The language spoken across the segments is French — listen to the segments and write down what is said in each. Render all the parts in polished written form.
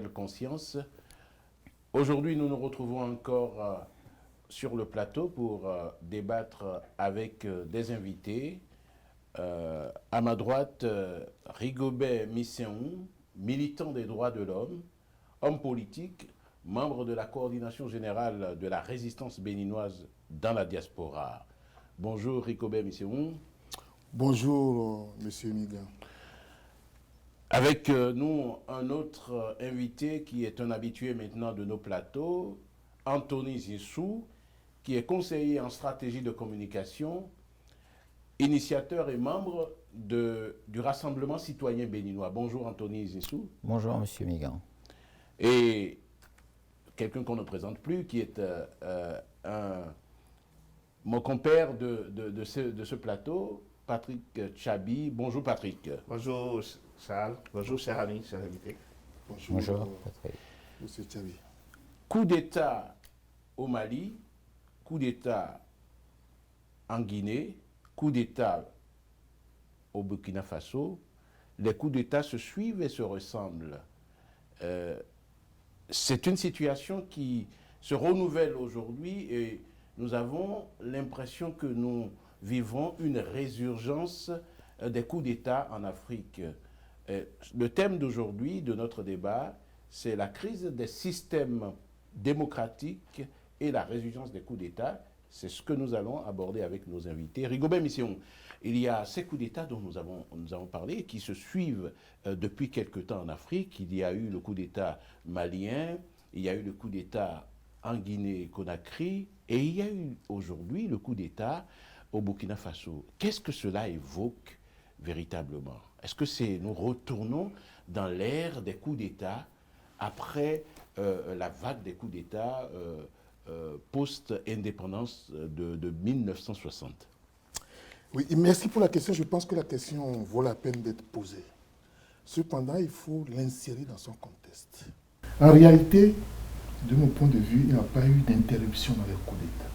nouvelle conscience. Aujourd'hui, nous nous retrouvons encore sur le plateau pour débattre avec des invités. À ma droite, Rigobert Misséon, militant des droits de l'homme, homme politique, membre de la coordination générale de la résistance béninoise dans la diaspora. Bonjour Rigobert Misséon. Bonjour, Monsieur Migan. Avec nous, un autre invité qui est un habitué maintenant de nos plateaux, Anthony Zissou, qui est conseiller en stratégie de communication, initiateur et membre du Rassemblement citoyen béninois. Bonjour Anthony Zissou. Bonjour Monsieur Migan. Et quelqu'un qu'on ne présente plus, qui est mon compère de ce plateau, Patrick Tchabi. Bonjour Patrick. Bonjour Charles, bonjour chers amis, chers invités. Bonjour Patrick. Monsieur Tchabi. Coup d'État au Mali, coup d'État en Guinée, coup d'État au Burkina Faso. Les coups d'État se suivent et se ressemblent. C'est une situation qui se renouvelle aujourd'hui et nous avons l'impression que nous vivons une résurgence des coups d'État en Afrique. Le thème d'aujourd'hui, de notre débat, c'est la crise des systèmes démocratiques et la résurgence des coups d'État. C'est ce que nous allons aborder avec nos invités. Rigobert Misséon, il y a ces coups d'État dont nous avons parlé qui se suivent depuis quelque temps en Afrique. Il y a eu le coup d'État malien, il y a eu le coup d'État en Guinée-Conakry et il y a eu aujourd'hui le coup d'État au Burkina Faso. Qu'est-ce que cela évoque véritablement? Est-ce que nous retournons dans l'ère des coups d'État après la vague des coups d'État post-indépendance de 1960? Oui, merci pour la question. Je pense que la question vaut la peine d'être posée. Cependant, il faut l'insérer dans son contexte. En réalité, de mon point de vue, il n'y a pas eu d'interruption dans les coups d'État.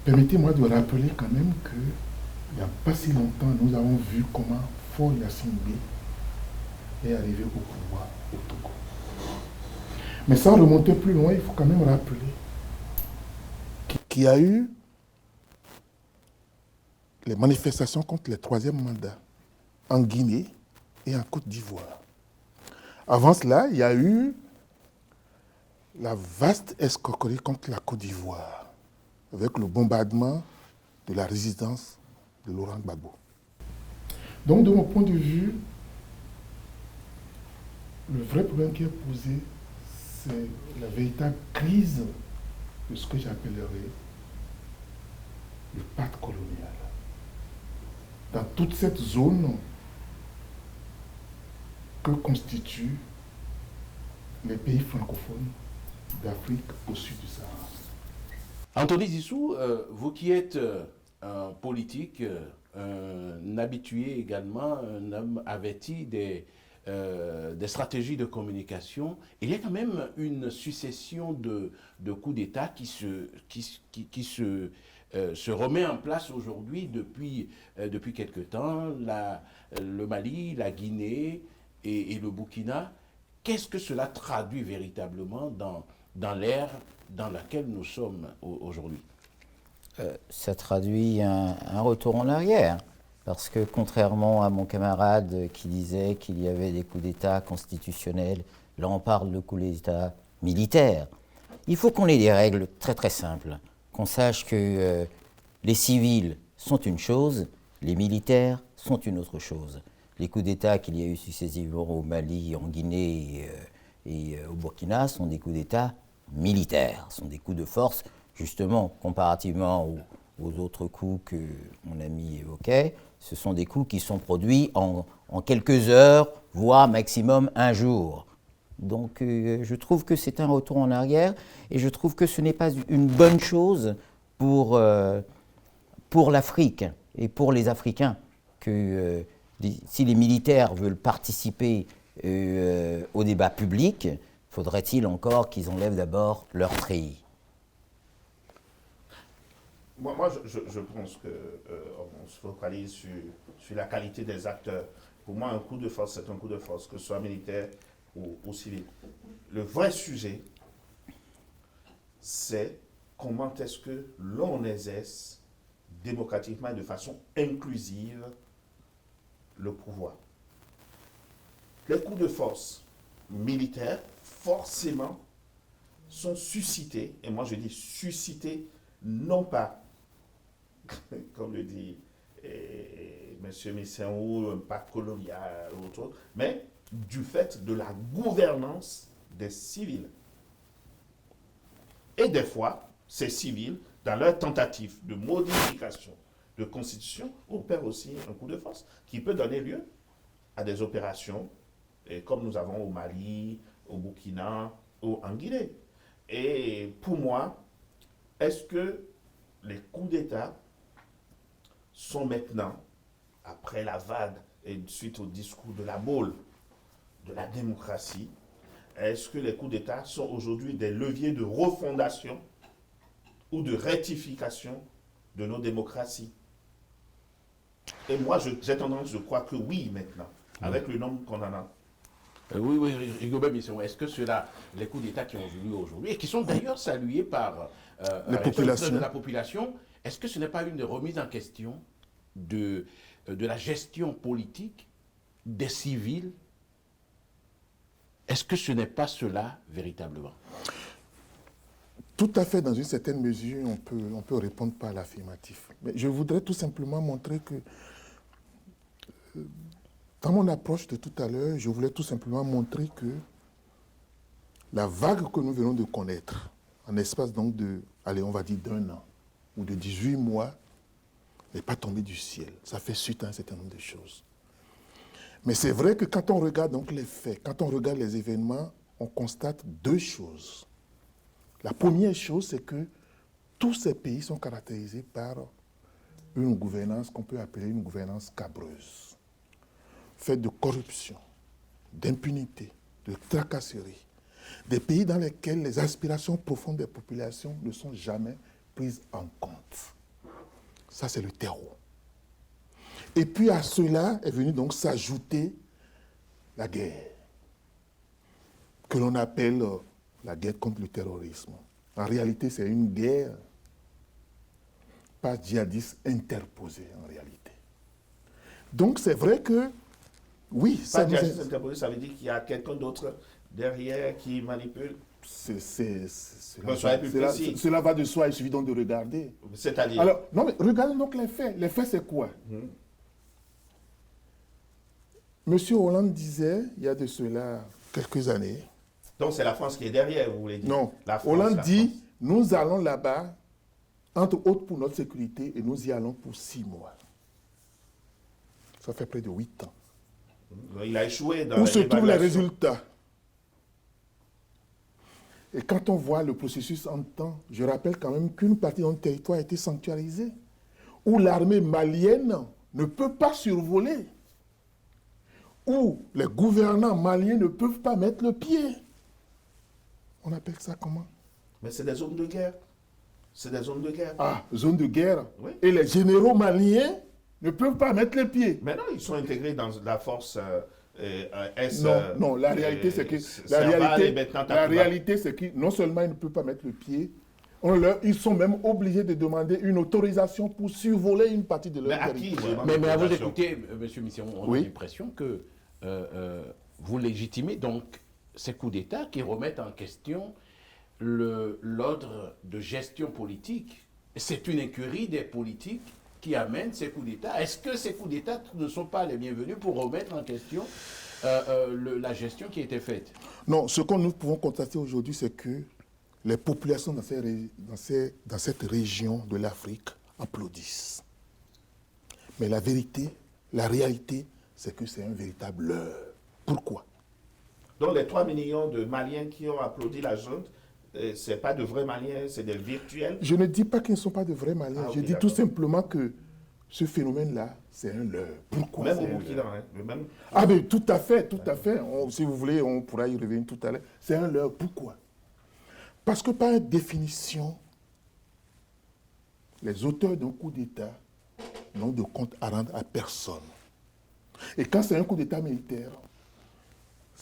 Permettez-moi de rappeler quand même qu'il n'y a pas si longtemps, nous avons vu comment Faure Gnassingbé est arrivé au pouvoir au Togo. Mais sans remonter plus loin, il faut quand même rappeler qu'il y a eu les manifestations contre le troisième mandat en Guinée et en Côte d'Ivoire. Avant cela, il y a eu la vaste escroquerie contre la Côte d'Ivoire, avec le bombardement de la résidence de Laurent Gbagbo. Donc, de mon point de vue, le vrai problème qui est posé, c'est la véritable crise de ce que j'appellerais le pacte colonial. Dans toute cette zone que constituent les pays francophones d'Afrique au sud du Sahara. Anthony Zissou, vous qui êtes un politique, un habitué également, un homme averti des stratégies de communication, il y a quand même une succession de coups d'État qui se remet en place aujourd'hui depuis quelque temps, le Mali, la Guinée et le Burkina. Qu'est-ce que cela traduit véritablement dans l'ère dans laquelle nous sommes aujourd'hui? Ça traduit un retour en arrière, parce que contrairement à mon camarade qui disait qu'il y avait des coups d'État constitutionnels, là on parle de coups d'État militaires. Il faut qu'on ait des règles très très simples, qu'on sache que les civils sont une chose, les militaires sont une autre chose. Les coups d'État qu'il y a eu successivement au Mali, en Guinée et au Burkina sont des coups d'État militaires, sont des coups de force, justement, comparativement aux autres coups que mon ami évoquait. Ce sont des coups qui sont produits en quelques heures, voire maximum un jour. Donc je trouve que c'est un retour en arrière et je trouve que ce n'est pas une bonne chose pour l'Afrique et pour les Africains que si les militaires veulent participer au débat public, faudrait-il encore qu'ils enlèvent d'abord leur treillis. Moi je pense qu'on se focalise sur la qualité des acteurs. Pour moi, un coup de force, c'est un coup de force, que ce soit militaire aux civils. Le vrai sujet, c'est comment est-ce que l'on exerce démocratiquement et de façon inclusive le pouvoir. Les coups de force militaires, forcément, sont suscités, et moi je dis suscités, non pas, comme le dit M. Messin ou un pacte colonial ou autre, mais du fait de la gouvernance des civils. Et des fois, ces civils, dans leur tentative de modification de constitution, opèrent aussi un coup de force qui peut donner lieu à des opérations comme nous avons au Mali, au Burkina, ou en Guinée. Et pour moi, est-ce que les coups d'État sont maintenant, après la vague et suite au discours de la Baule, de la démocratie, est-ce que les coups d'État sont aujourd'hui des leviers de refondation ou de rectification de nos démocraties? Et moi, j'ai tendance, je crois que oui, maintenant, avec le nombre qu'on en a. Oui, Rigobert Misson, est-ce que les coups d'État qui ont eu lieu aujourd'hui, et qui sont d'ailleurs salués par de la population, est-ce que ce n'est pas une remise en question de la gestion politique des civils? Est-ce que ce n'est pas cela véritablement? Tout à fait, dans une certaine mesure, on peut répondre par l'affirmatif. Mais je voudrais tout simplement montrer que, dans mon approche de tout à l'heure, je voulais tout simplement montrer que la vague que nous venons de connaître, en espace donc on va dire d'un an ou de 18 mois, n'est pas tombée du ciel. Ça fait suite à un certain nombre de choses. Mais c'est vrai que quand on regarde donc les faits, quand on regarde les événements, on constate deux choses. La première chose, c'est que tous ces pays sont caractérisés par une gouvernance qu'on peut appeler une gouvernance cabreuse, faite de corruption, d'impunité, de tracasserie. Des pays dans lesquels les aspirations profondes des populations ne sont jamais prises en compte. Ça, c'est le terreau. Et puis à cela est venue donc s'ajouter la guerre, que l'on appelle la guerre contre le terrorisme. En réalité, c'est une guerre pas djihadiste interposée, en réalité. Donc c'est vrai que, oui, Pas djihadiste interposé, ça veut dire qu'il y a quelqu'un d'autre derrière qui manipule. Cela va de soi, il suffit donc de regarder. C'est-à-dire? Alors, non, mais regardez donc les faits. Les faits, c'est quoi? Monsieur Hollande disait, il y a de cela quelques années. Donc c'est la France qui est derrière, vous voulez dire? Non, la France, Hollande la dit, France. nous allons là-bas, entre autres pour notre sécurité, et nous y allons pour 6 mois. Ça fait près de 8 ans. Il a échoué dans Où se trouvent les l'évaluation. résultats? Et quand on voit le processus en temps, je rappelle quand même qu'une partie de notre territoire a été sanctuarisée, où l'armée malienne ne peut pas survoler, où les gouvernants maliens ne peuvent pas mettre le pied. On appelle ça comment? Mais c'est des zones de guerre. C'est des zones de guerre. Ah, zone de guerre. Oui. Et les généraux maliens ne peuvent pas mettre les pieds. Mais non, ils sont intégrés dans la force S. Non, la réalité, c'est que la réalité, c'est que non seulement ils ne peuvent pas mettre le pied, ils sont même obligés de demander une autorisation pour survoler une partie de leur territoire. Mais à vous écouter, M. Mission, on a Oui. l'impression que vous légitimez donc ces coups d'État qui remettent en question l'ordre de gestion politique. C'est une écurie des politiques qui amène ces coups d'État. Est-ce que ces coups d'État ne sont pas les bienvenus pour remettre en question la gestion qui a été faite? Non, ce que nous pouvons constater aujourd'hui, c'est que les populations dans cette région de l'Afrique applaudissent. Mais la vérité, la réalité, c'est que c'est un véritable leurre. Pourquoi? Donc les 3 millions de Maliens qui ont applaudi la junte, ce n'est pas de vrais Maliens, c'est des virtuels. Je ne dis pas qu'ils ne sont pas de vrais Maliens. Ah, je ok, dis tout simplement que ce phénomène-là, c'est un leurre. Pourquoi? Même au Burkina, hein, le même. Ah mais tout à fait, tout à fait. Si vous voulez, on pourra y revenir tout à l'heure. C'est un leurre. Pourquoi? Parce que par définition, les auteurs d'un coup d'État n'ont de compte à rendre à personne. Et quand c'est un coup d'État militaire,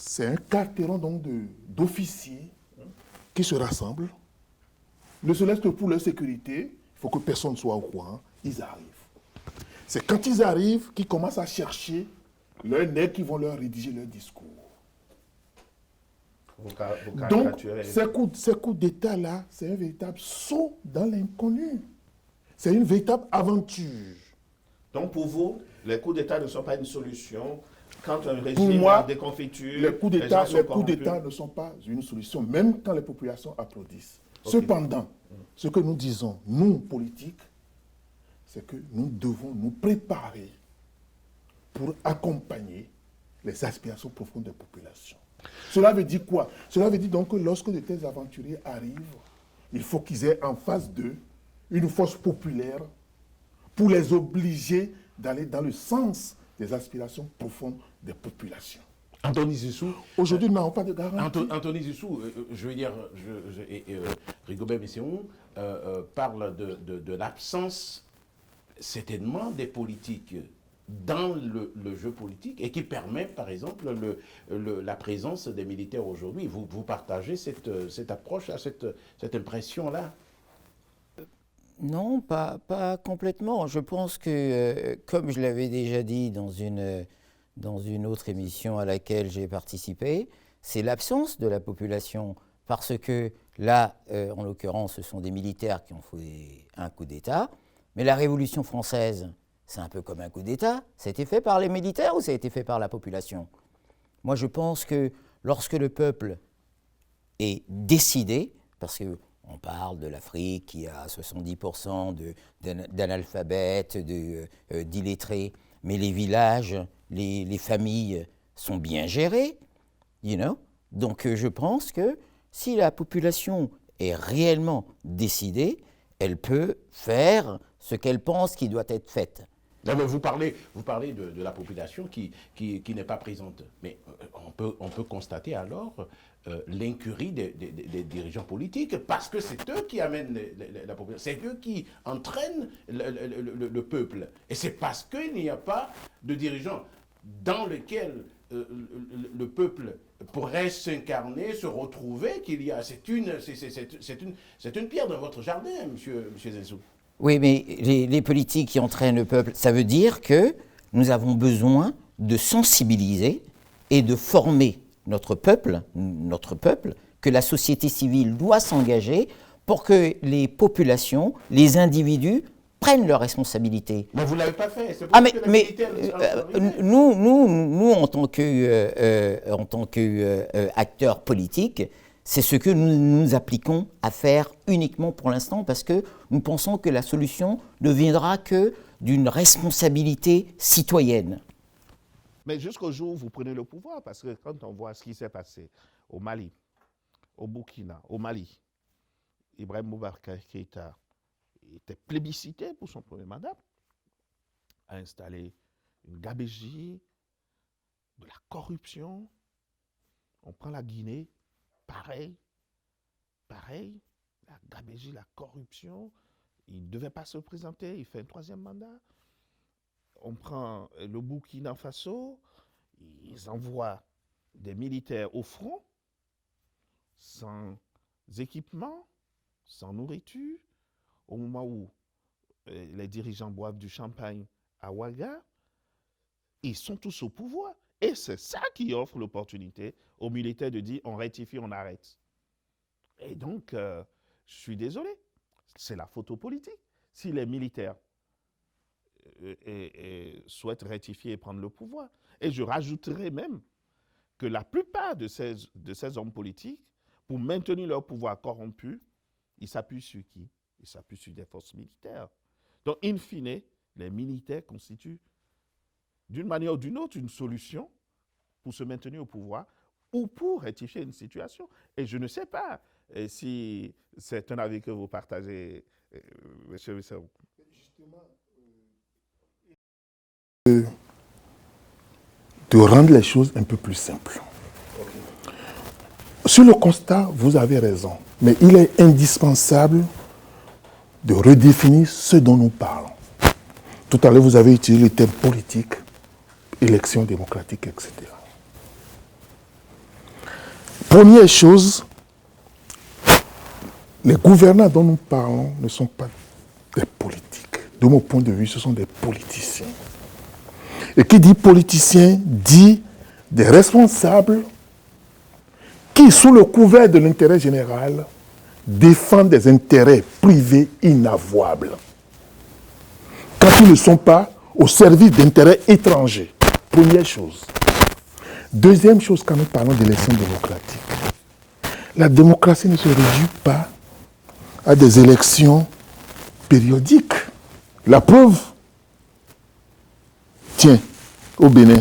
c'est un carteron donc d'officiers qui se rassemblent. Ne serait-ce que pour leur sécurité, il faut que personne ne soit au courant, ils arrivent. C'est quand ils arrivent qu'ils commencent à chercher leurs nègres qui vont leur rédiger leur discours. Donc, ces coups d'État-là, c'est un véritable saut dans l'inconnu. C'est une véritable aventure. Donc, pour vous, les coups d'État ne sont pas une solution quand un Pour régime moi, est déconfiture. les coups d'État ne sont pas une solution, même quand les populations applaudissent. Okay. Cependant, ce que nous disons, nous, politiques, c'est que nous devons nous préparer pour accompagner les aspirations profondes des populations. Cela veut dire quoi? Cela veut dire donc que lorsque de tels aventuriers arrivent, il faut qu'ils aient en face d'eux une force populaire pour les obliger d'aller dans le sens des aspirations profondes des populations. Anthony Zissou. Aujourd'hui, nous n'avons pas de garantie. Anthony Zissou, je veux dire, Rigobert Messéon parle de l'absence, certainement, des politiques dans le jeu politique et qui permet, par exemple, la présence des militaires aujourd'hui. Vous partagez cette approche, cette impression-là? Non, pas complètement. Je pense que, comme je l'avais déjà dit dans une autre émission à laquelle j'ai participé, c'est l'absence de la population. Parce que là, en l'occurrence, ce sont des militaires qui ont fait un coup d'État, mais la Révolution française, c'est un peu comme un coup d'État. Ça a été fait par les militaires ou ça a été fait par la population? Moi, je pense que lorsque le peuple est décidé, parce qu'on parle de l'Afrique qui a 70% d'analphabètes, d'illettrés, mais les villages, les familles sont bien gérées, Donc, je pense que si la population est réellement décidée, elle peut faire ce qu'elle pense qui doit être fait. Vous parlez de la population qui n'est pas présente. Mais on peut constater alors l'incurie des dirigeants politiques, parce que c'est eux qui amènent la population, c'est eux qui entraînent le peuple. Et c'est parce qu'il n'y a pas de dirigeants dans lesquels le peuple pourrait s'incarner, se retrouver, qu'il y a. C'est une pierre dans votre jardin, monsieur Zissou. Oui, mais les politiques qui entraînent le peuple, ça veut dire que nous avons besoin de sensibiliser et de former notre peuple, que la société civile doit s'engager pour que les populations, les individus, prennent leurs responsabilités. Mais vous ne l'avez pas fait. C'est pour nous, en tant qu'acteurs politiques, c'est ce que nous appliquons à faire uniquement pour l'instant, parce que nous pensons que la solution ne viendra que d'une responsabilité citoyenne. Mais jusqu'au jour où vous prenez le pouvoir, parce que quand on voit ce qui s'est passé au Mali, au Burkina, au Mali, Ibrahim Boubacar Keïta était plébiscité pour son premier mandat, a installé une gabégie, de la corruption. On prend la Guinée, pareil, la gabégie, la corruption. Il ne devait pas se présenter, il fait un troisième mandat. On prend le Burkina Faso, ils envoient des militaires au front, sans équipement, sans nourriture, au moment où les dirigeants boivent du champagne à Ouaga, ils sont tous au pouvoir. Et c'est ça qui offre l'opportunité aux militaires de dire on rectifie, on arrête. Et donc, je suis désolé, c'est la photo politique. Si les militaires souhaitent rectifier et prendre le pouvoir, et je rajouterai même que la plupart de ces hommes politiques, pour maintenir leur pouvoir corrompu, ils s'appuient sur qui? Ils s'appuient sur des forces militaires. Donc, in fine, les militaires constituent, d'une manière ou d'une autre, une solution pour se maintenir au pouvoir ou pour rectifier une situation. Et je ne sais pas si c'est un avis que vous partagez, M. Wissem. De rendre les choses un peu plus simples. Sur le constat, vous avez raison, mais il est indispensable de redéfinir ce dont nous parlons. Tout à l'heure, vous avez utilisé le terme politique, élection démocratique, etc. Première chose, les gouvernants dont nous parlons ne sont pas des politiques. De mon point de vue, ce sont des politiciens. Et qui dit politicien dit des responsables qui, sous le couvert de l'intérêt général, défendent des intérêts privés inavouables. Quand ils ne sont pas au service d'intérêts étrangers. Première chose. Deuxième chose, quand nous parlons d'élections démocratiques, la démocratie ne se réduit pas à des élections périodiques. La preuve, tiens, au Bénin,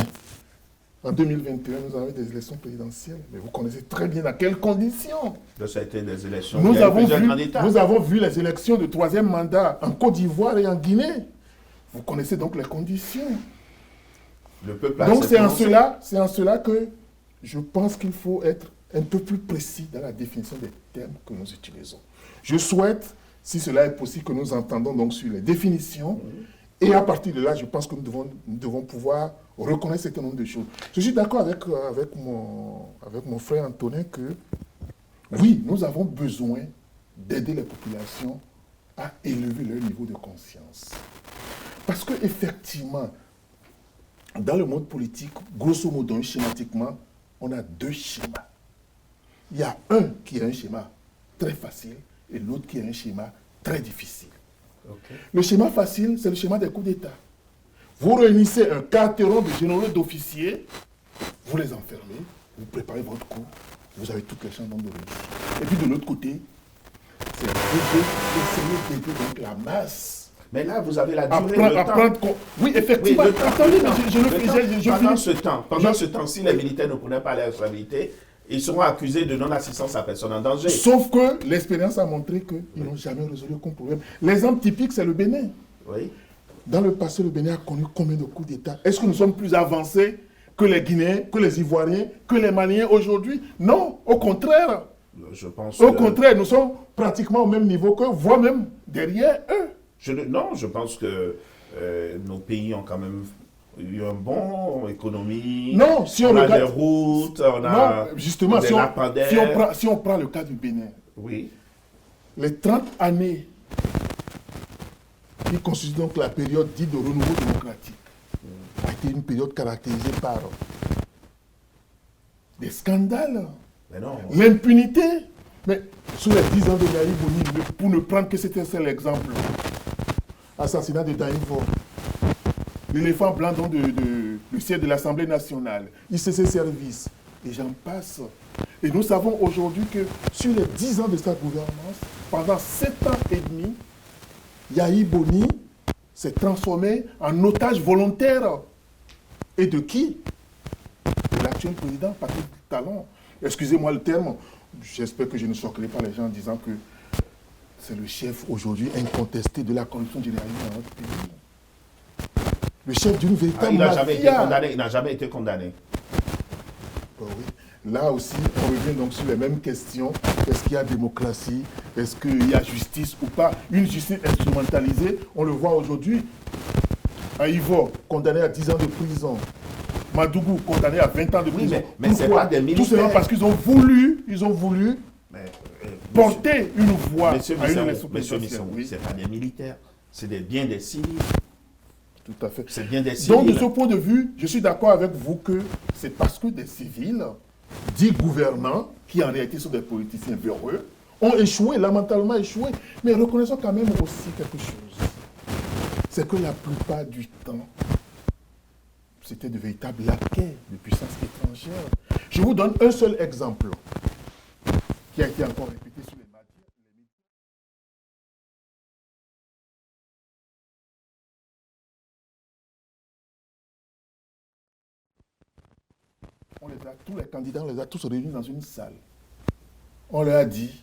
en 2021, nous avons eu des élections présidentielles, mais vous connaissez très bien dans quelles conditions. Ça a été des élections. Nous avons vu les élections de troisième mandat en Côte d'Ivoire et en Guinée. Vous connaissez donc les conditions. Le peuple donc c'est en cela que je pense qu'il faut être un peu plus précis dans la définition des termes que nous utilisons. Je souhaite, si cela est possible, que nous entendons donc sur les définitions. Et à partir de là, je pense que nous devons pouvoir reconnaître un certain nombre de choses. Je suis d'accord avec mon frère Antonin que, oui, nous avons besoin d'aider les populations à élever leur niveau de conscience. Parce qu'effectivement, dans le monde politique, grosso modo, schématiquement, on a deux schémas. Il y a un qui est un schéma très facile et l'autre qui est un schéma très difficile. Okay. Le schéma facile, c'est le schéma des coups d'État. Vous réunissez un quarteron de généraux d'officiers, vous les enfermez, vous préparez votre coup, vous avez toutes les chances de réussir. Et puis de l'autre côté, c'est essayer d'aider donc la masse. Mais là, vous avez la durée, le temps. Oui, effectivement. Oui, attendez, pendant ce temps, si les militaires ne prenaient pas la responsabilité, ils seront accusés de non-assistance à personne en danger. Sauf que l'expérience a montré qu'ils n'ont jamais résolu aucun problème. L'exemple typique, c'est le Bénin. Oui. Dans le passé, le Bénin a connu combien de coups d'État? Est-ce que nous sommes plus avancés que les Guinéens, que les Ivoiriens, que les Maliens aujourd'hui? Non, au contraire. Je pense au contraire, nous sommes pratiquement au même niveau qu'eux, voire même derrière eux. Non, je pense que nos pays ont quand même eu un bon économie. Non, si on regarde des routes, on a justement, des lampadaires. Si on prend le cas du Bénin, oui. Les 30 années qui constituent donc la période dite de renouveau démocratique a été une période caractérisée par des scandales, l'impunité. Mais sous les 10 ans de Yahi Boni, pour ne prendre que cet seul exemple, assassinat de Daïvo, l'éléphant blanc le siège de l'Assemblée nationale, ICC Service, et j'en passe. Et nous savons aujourd'hui que sur les 10 ans de sa gouvernance, pendant 7 ans et demi, Yahi Boni s'est transformé en otage volontaire. Et de qui? De l'actuel président, Patrick Talon. Excusez-moi le terme, j'espère que je ne choquerai pas les gens en disant que c'est le chef aujourd'hui incontesté de la corruption généralisée dans notre pays. Le chef d'une véritable mafia. Il n'a jamais été condamné. Oh oui. Là aussi, on revient donc sur les mêmes questions. Est-ce qu'il y a démocratie? Est-ce qu'il y a justice ou pas? Une justice instrumentalisée, on le voit aujourd'hui. Aïvo, condamné à 10 ans de prison. Madougou, condamné à 20 ans de prison. Oui, mais c'est pas des militaires. Tout simplement parce qu'ils ont voulu porter une voix à une élection présidentielle. Oui. Ce n'est pas des militaires, c'est bien des civils. Tout à fait. C'est bien des civils. Donc, de ce point de vue, je suis d'accord avec vous que c'est parce que des civils, dits gouvernants, qui en réalité sont des politiciens véreux, ont échoué, lamentablement échoué. Mais reconnaissons quand même aussi quelque chose. C'est que la plupart du temps, c'était de véritables laquais de puissances étrangères. Je vous donne un seul exemple qui a été encore répété sur les médias. Tous les candidats, on les a tous réunis dans une salle. On leur a dit,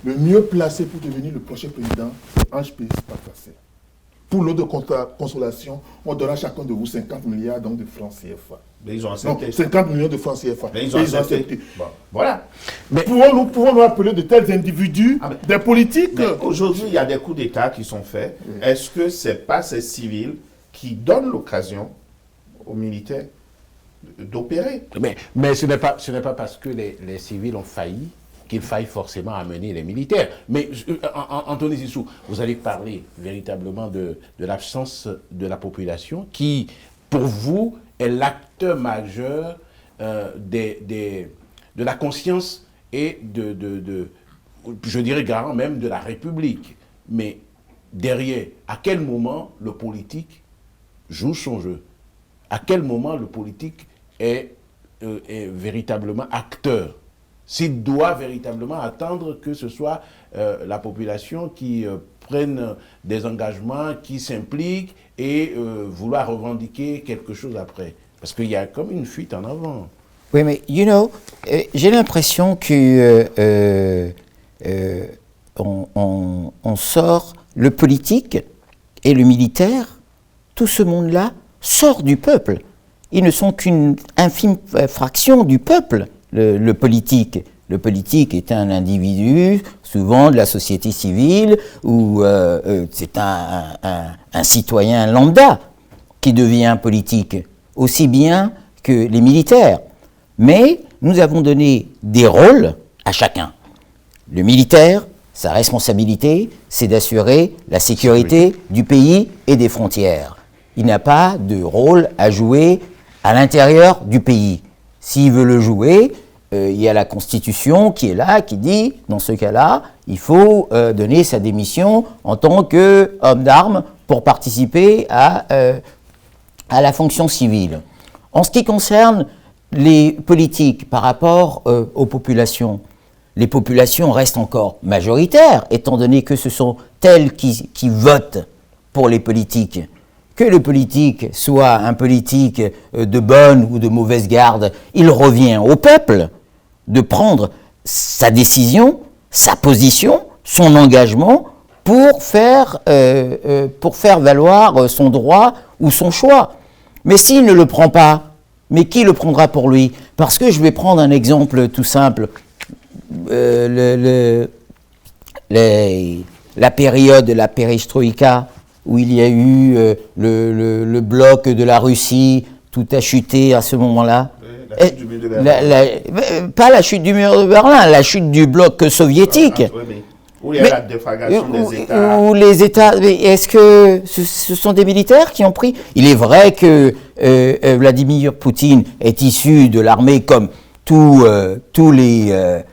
le mieux placé pour devenir le prochain président, c'est Ange P. Patassé. Pour l'eau de consolation, on donnera chacun de vous 50 milliards donc de francs CFA. Mais ils ont accepté. Non, 50 millions de francs CFA. Mais ils ont accepté. Bon, voilà. Mais pouvons-nous appeler de tels individus des politiques? Aujourd'hui, il y a des coups d'État qui sont faits. Oui. Est-ce que ce n'est pas ces civils qui donnent l'occasion aux militaires d'opérer. Mais ce n'est pas parce que les civils ont failli qu'il faille forcément amener les militaires. Mais Anthony Zissou, vous allez parler véritablement de l'absence de la population qui, pour vous, est l'acteur majeur de la conscience et je dirais garant même de la République. Mais derrière, à quel moment le politique joue son jeu? À quel moment le politique est véritablement acteur? S'il doit véritablement attendre que ce soit la population qui prenne des engagements, qui s'implique et vouloir revendiquer quelque chose après. Parce qu'il y a comme une fuite en avant. Oui, mais, j'ai l'impression que on sort, le politique et le militaire, tout ce monde-là sort du peuple. Ils ne sont qu'une infime fraction du peuple, le politique. Le politique est un individu, souvent de la société civile, ou c'est un citoyen lambda qui devient politique, aussi bien que les militaires. Mais nous avons donné des rôles à chacun. Le militaire, sa responsabilité, c'est d'assurer la sécurité du pays et des frontières. Il n'a pas de rôle à jouer à l'intérieur du pays. S'il veut le jouer, il y a la Constitution qui est là, qui dit, dans ce cas-là, il faut donner sa démission en tant qu'homme d'armes pour participer à la fonction civile. En ce qui concerne les politiques par rapport aux populations, les populations restent encore majoritaires, étant donné que ce sont elles qui votent pour les politiques. Que le politique soit un politique de bonne ou de mauvaise garde, il revient au peuple de prendre sa décision, sa position, son engagement pour faire valoir son droit ou son choix. Mais s'il ne le prend pas, mais qui le prendra pour lui? Parce que je vais prendre un exemple tout simple. La période de la perestroïka, où il y a eu le bloc de la Russie, tout a chuté à ce moment-là. La chute du mur de Berlin. Pas la chute du mur de Berlin, la chute du bloc soviétique. Où il y a la déflagration des États. Où les États. Est-ce que ce sont des militaires qui ont pris? Il est vrai que Vladimir Poutine est issu de l'armée comme tous les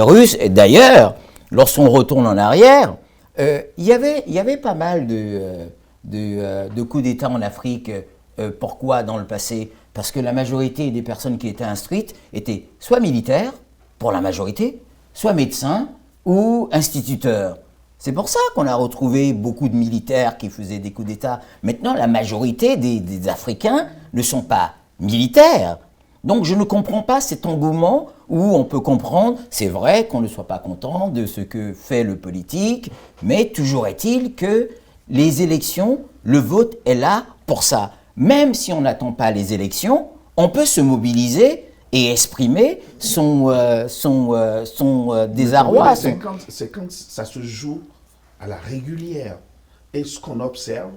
Russes. Et d'ailleurs, lorsqu'on retourne en arrière, il y avait pas mal de coups d'État en Afrique. Pourquoi dans le passé? Parce que la majorité des personnes qui étaient instruites étaient soit militaires, pour la majorité, soit médecins ou instituteurs. C'est pour ça qu'on a retrouvé beaucoup de militaires qui faisaient des coups d'État. Maintenant, la majorité des Africains ne sont pas militaires. Donc je ne comprends pas cet engouement où on peut comprendre, c'est vrai qu'on ne soit pas content de ce que fait le politique, mais toujours est-il que les élections, le vote est là pour ça. Même si on n'attend pas les élections, on peut se mobiliser et exprimer son désarroi. C'est quand ça se joue à la régulière. Et ce qu'on observe,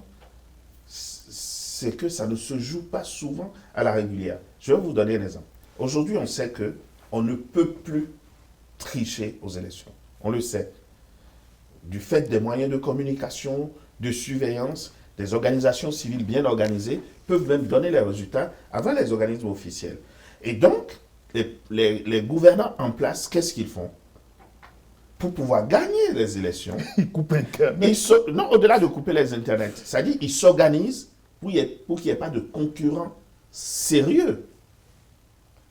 c'est que ça ne se joue pas souvent à la régulière. Je vais vous donner un exemple. Aujourd'hui, on sait qu'on ne peut plus tricher aux élections. On le sait. Du fait des moyens de communication, de surveillance, des organisations civiles bien organisées peuvent même donner les résultats avant les organismes officiels. Et donc, les gouvernants en place, qu'est-ce qu'ils font? Pour pouvoir gagner les élections, Ils coupent Internet. non, au-delà de couper les Internet, c'est-à-dire qu'ils s'organisent pour qu'il n'y ait pas de concurrents sérieux.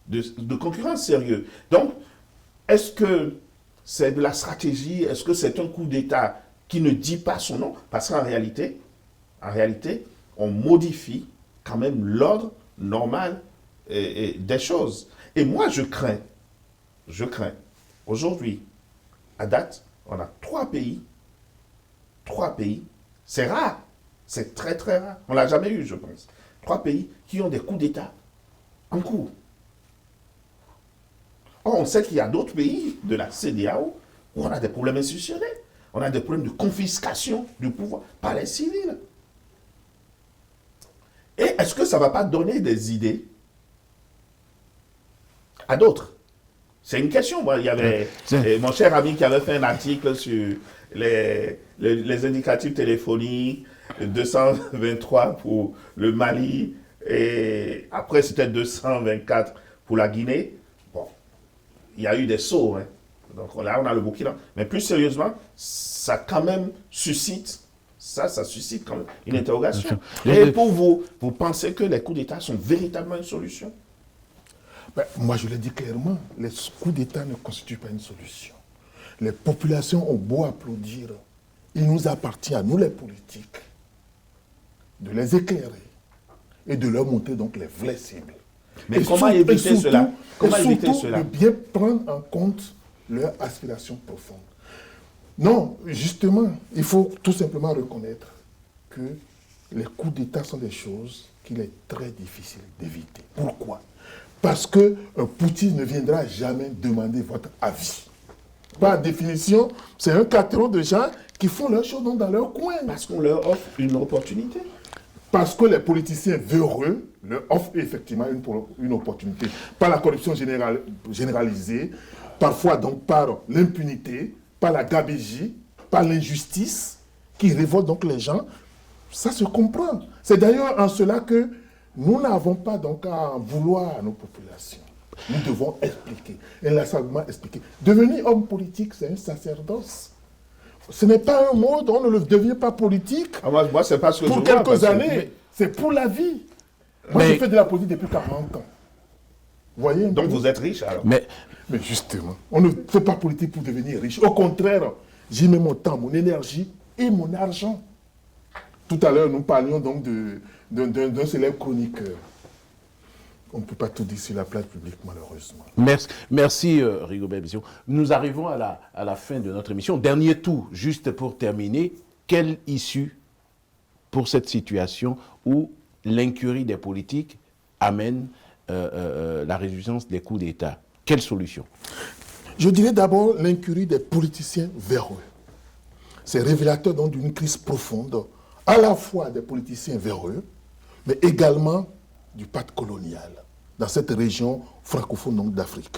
De concurrents sérieux. Donc, est-ce que c'est de la stratégie? Est-ce que c'est un coup d'État qui ne dit pas son nom? Parce qu'en réalité, on modifie quand même l'ordre normal des choses. Et moi, je crains, aujourd'hui, à date, on a 3 pays, c'est rare, c'est très très rare, on ne l'a jamais eu, je pense. 3 pays qui ont des coups d'État en cours. Or, on sait qu'il y a d'autres pays de la CEDEAO où on a des problèmes institutionnels, on a des problèmes de confiscation du pouvoir par les civils. Et est-ce que ça ne va pas donner des idées à d'autres. C'est une question. Moi, il y avait mon cher ami qui avait fait un article sur les indicatifs téléphoniques, 223 pour le Mali, et après c'était 224 pour la Guinée. Bon, il y a eu des sauts. Hein. Donc là, on a le Burkina. Mais plus sérieusement, ça quand même suscite, ça suscite quand même une interrogation. Et pour vous, vous pensez que les coups d'État sont véritablement une solution? Ben, moi, je l'ai dit clairement, les coups d'État ne constituent pas une solution. Les populations ont beau applaudir, il nous appartient à nous les politiques de les éclairer et de leur montrer donc les vraies cibles. Mais comment éviter cela? Comment éviter cela? De bien prendre en compte leurs aspirations profondes. Non, justement, il faut tout simplement reconnaître que les coups d'État sont des choses qu'il est très difficile d'éviter. Pourquoi? Parce que Poutine ne viendra jamais demander votre avis. Par définition, c'est un carton de gens qui font leurs choses dans leur coin. Parce qu'on leur offre une opportunité. Parce que les politiciens véreux leur offrent effectivement une opportunité. Par la corruption généralisée, parfois donc par l'impunité, par la gabegie, par l'injustice, qui révolte donc les gens. Ça se comprend. C'est d'ailleurs en cela que nous n'avons pas donc à en vouloir à nos populations. Nous devons expliquer, inlassablement expliquer. Devenir homme politique, c'est un sacerdoce. Ce n'est pas un mode, on ne le devient pas politique. Moi, c'est pas ce que pour je vois, quelques années, c'est pour la vie. Moi, j'ai fait de la politique depuis 40 ans. Vous voyez? Donc vous êtes riche alors? Mais justement, on ne fait pas politique pour devenir riche. Au contraire, j'y mets mon temps, mon énergie et mon argent. Tout à l'heure, nous parlions donc d'un célèbre chroniqueur. On ne peut pas tout dire sur la place publique, malheureusement. Merci Rigobert Bisson. Nous arrivons à la fin de notre émission. Dernier tour, juste pour terminer. Quelle issue pour cette situation où l'incurie des politiques amène la résurgence des coups d'État? Quelle solution? Je dirais d'abord l'incurie des politiciens véreux. C'est révélateur donc d'une crise profonde, à la fois des politiciens véreux, mais également du pacte colonial dans cette région francophone d'Afrique.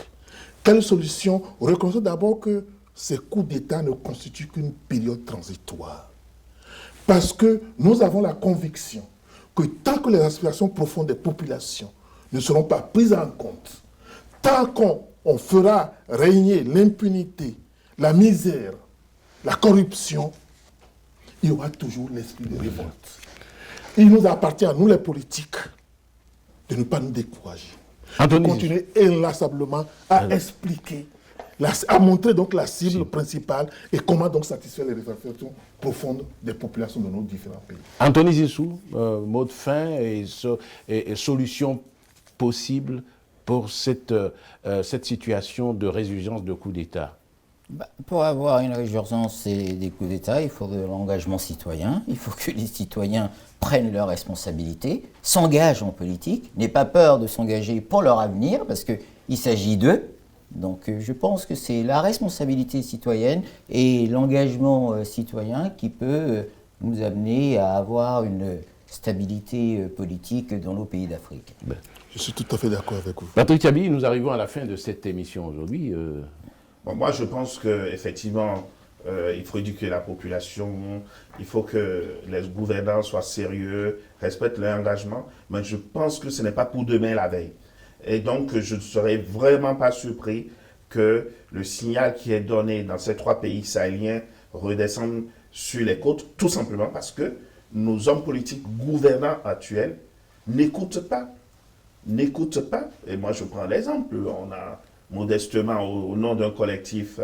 Quelle solution? Reconnaissons d'abord que ces coups d'État ne constituent qu'une période transitoire. Parce que nous avons la conviction que tant que les aspirations profondes des populations ne seront pas prises en compte, tant qu'on fera régner l'impunité, la misère, la corruption, il y aura toujours l'esprit de révolte. Il nous appartient à nous les politiques de ne pas nous décourager. De continuer inlassablement à expliquer, à montrer donc la cible principale et comment donc satisfaire les réflexions profondes des populations de nos différents pays. Anthony Zissou, mot de fin et solution possible pour cette situation de résurgence de coups d'État? Pour avoir une résurgence des coups d'État, il faut de l'engagement citoyen. Il faut que les citoyens prennent leurs responsabilités, s'engagent en politique, n'aient pas peur de s'engager pour leur avenir, parce qu'il s'agit d'eux. Donc je pense que c'est la responsabilité citoyenne et l'engagement citoyen qui peut nous amener à avoir une stabilité politique dans nos pays d'Afrique. Je suis tout à fait d'accord avec vous. Patrick Tiabi, nous arrivons à la fin de cette émission aujourd'hui. Bon, moi, je pense qu'effectivement, il faut éduquer la population, il faut que les gouvernants soient sérieux, respectent leur engagement, mais je pense que ce n'est pas pour demain la veille. Et donc, je ne serais vraiment pas surpris que le signal qui est donné dans ces 3 pays sahéliens redescende sur les côtes, tout simplement parce que nos hommes politiques gouvernants actuels n'écoutent pas. Et moi, je prends l'exemple. On a modestement, au nom d'un collectif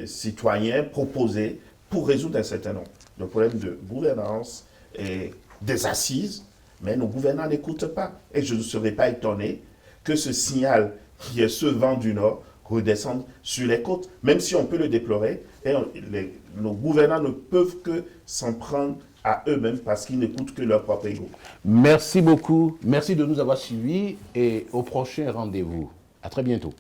citoyen, proposé pour résoudre un certain nombre de problèmes de gouvernance et des assises, mais nos gouvernants n'écoutent pas. Et je ne serais pas étonné que ce signal, qui est ce vent du Nord, redescende sur les côtes, même si on peut le déplorer. Et nos gouvernants ne peuvent que s'en prendre à eux-mêmes parce qu'ils n'écoutent que leur propre ego. Merci beaucoup. Merci de nous avoir suivis et au prochain rendez-vous. À très bientôt.